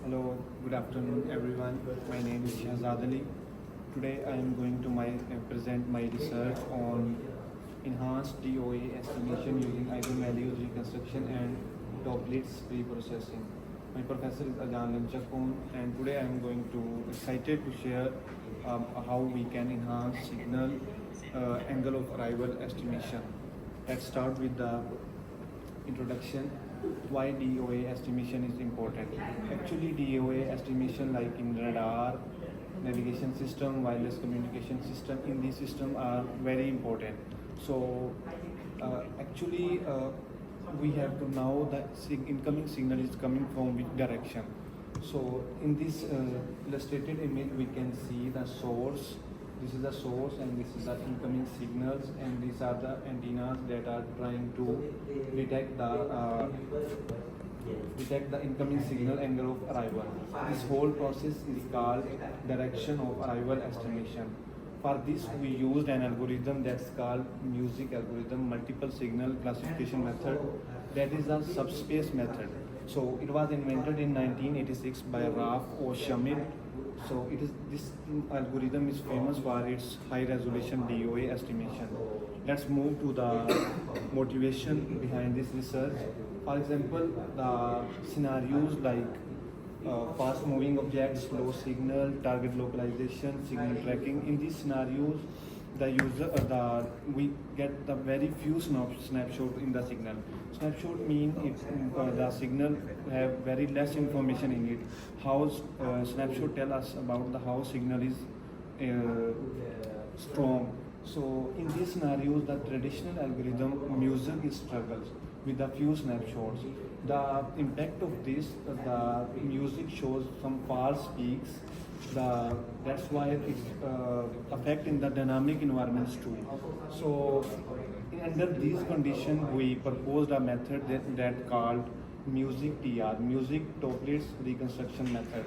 Hello, good afternoon everyone. My name is Shahzad. Today I am going to present my research on enhanced DOA estimation using eigenvalues reconstruction and Toplitz pre-processing. My professor is Ajan Lamchakon, and today I am going to excited to share how we can enhance signal angle of arrival estimation. Let's start with the introduction. Why DOA estimation is important? Actually, DOA estimation, like in radar, navigation system, wireless communication system, in this system are very important. So we have to know that incoming signal is coming from which direction. So in this illustrated image, we can see the source. This is the source and this is the incoming signals, and these are the antennas that are trying to detect the incoming signal angle of arrival. This whole process is called direction of arrival estimation. For this, we used an algorithm that's called music algorithm, multiple signal classification method. That is a subspace method. So it was invented in 1986 by Ralph O. Schmidt. So this algorithm is famous for its high resolution DOA estimation. Let's move to the motivation behind this research. For example, the scenarios like fast moving objects, slow signal, target localization, signal tracking. In these scenarios, we get the very few snapshot in the signal. Snapshot mean the signal have very less information in it. How snapshot tell us about the how signal is strong. So in these scenarios, the traditional algorithm music is struggles with a few snapshots. The impact of this, the music shows some false peaks. That's why it's affecting the dynamic environments too. So under these conditions, we proposed a method that called music TR, music Toplitz reconstruction method.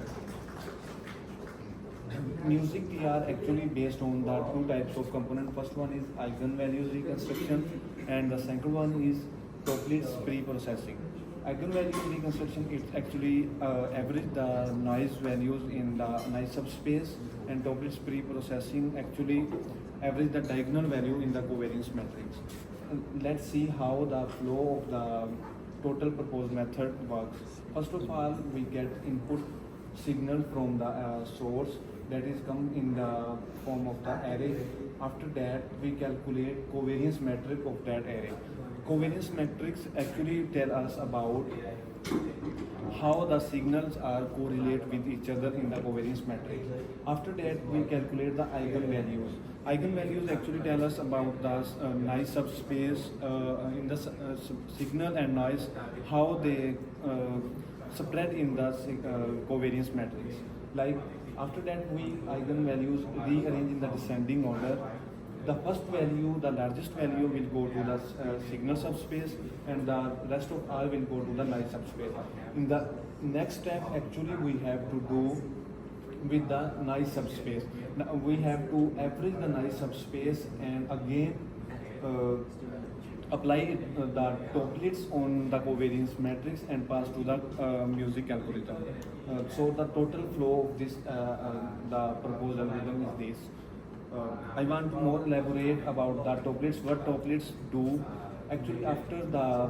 Music TR actually based on the two types of component. First one is eigenvalues reconstruction, and the second one is Toplitz pre-processing. Eigenvalue reconstruction, it's actually average the noise values in the noise subspace, and Toplitz pre-processing actually average the diagonal value in the covariance matrix. Let's see how the flow of the total proposed method works. First of all, we get input signal from the source that is come in the form of the array. After that, we calculate covariance matrix of that array. Covariance matrix actually tell us about how the signals are correlate with each other in the covariance matrix. After that, we calculate the eigenvalues. Eigenvalues actually tell us about the noise subspace in the signal and noise, how they spread in the covariance matrix. Like after that, we eigenvalues rearrange in the descending order. The first value, the largest value will go to the signal subspace, and the rest of all will go to the noise subspace. In the next step, actually we have to do with the noise subspace. Now we have to average the noise subspace and again apply the Toplitz on the covariance matrix and pass to the music algorithm. So the total flow of this, the proposed algorithm is this. I want to more elaborate about the Toplitz, what Toplitz do. Actually, after the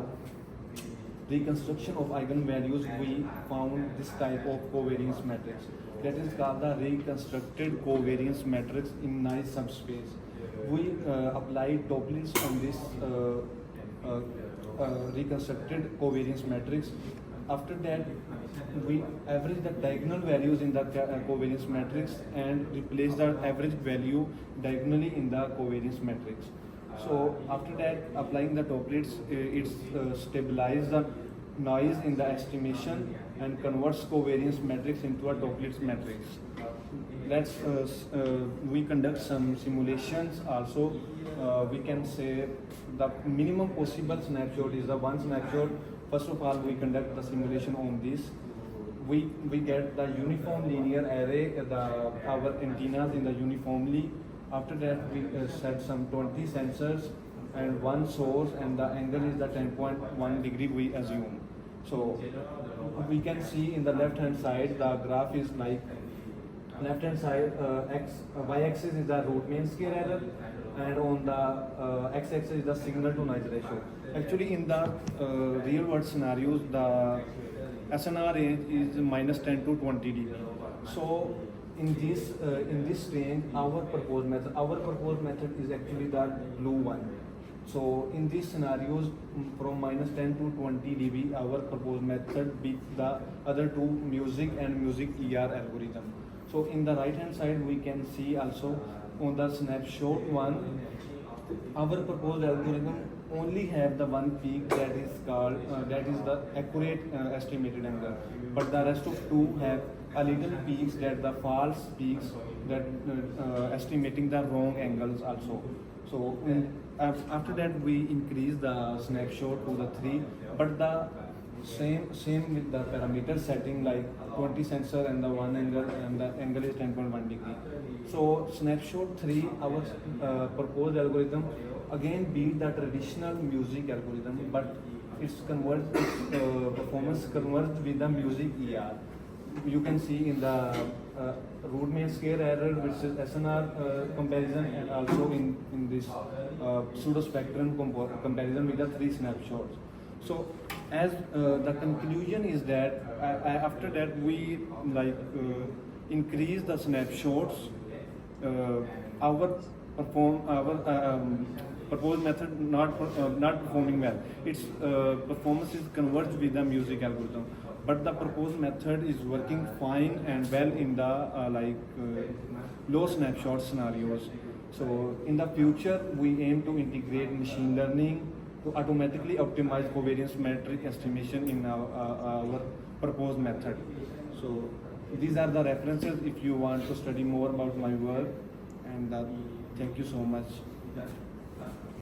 reconstruction of eigenvalues, we found this type of covariance matrix. That is called the reconstructed covariance matrix in noise subspace. We applied Toplitz on this reconstructed covariance matrix. After that, we average the diagonal values in the covariance matrix and replace the average value diagonally in the covariance matrix. So after that, applying the Toplitz, it stabilizes the noise in the estimation and converts covariance matrix into a Toplitz matrix. We conduct some simulations also. We can say the minimum possible snapshot is the one snapshot. First of all, we conduct the simulation on this. We get the uniform linear array, our antennas in the uniformly. After that, we set some 20 sensors and one source, and the angle is the 10.1 degree we assume. So we can see in the left hand side the graph is like left hand side y axis is the root mean square error, and on the x axis is the signal to noise ratio. Actually in the real world scenarios the SNR range is minus 10 to 20 dB. So in this range our proposed method is actually the blue one. So in these scenarios, from minus 10 to 20 dB, our proposed method beats the other two music and music ER algorithm. So in the right hand side, we can see also on the snapshot one, our proposed algorithm only have the one peak that is called that is the accurate estimated angle, but the rest of two have a little peaks that the false peaks that estimating the wrong angles also. So after that we increase the snapshot to the 3, but the same with the parameter setting like 20 sensor and the one angle, and the angle is 10.1 degree. So snapshot 3, our proposed algorithm again beat the traditional music algorithm, but its performance converged with the music ER. You can see in the root mean square error, which is SNR comparison, and also in this pseudo spectrum comparison with the 3 snapshots. So as the conclusion is that after that we increase the snapshots, our proposed method not performing well. Its performance is converged with the music algorithm, but the proposed method is working fine and well in the low snapshot scenarios. So in the future, we aim to integrate machine learning to automatically optimize covariance metric estimation in our proposed method. So these are the references if you want to study more about my work, and thank you so much.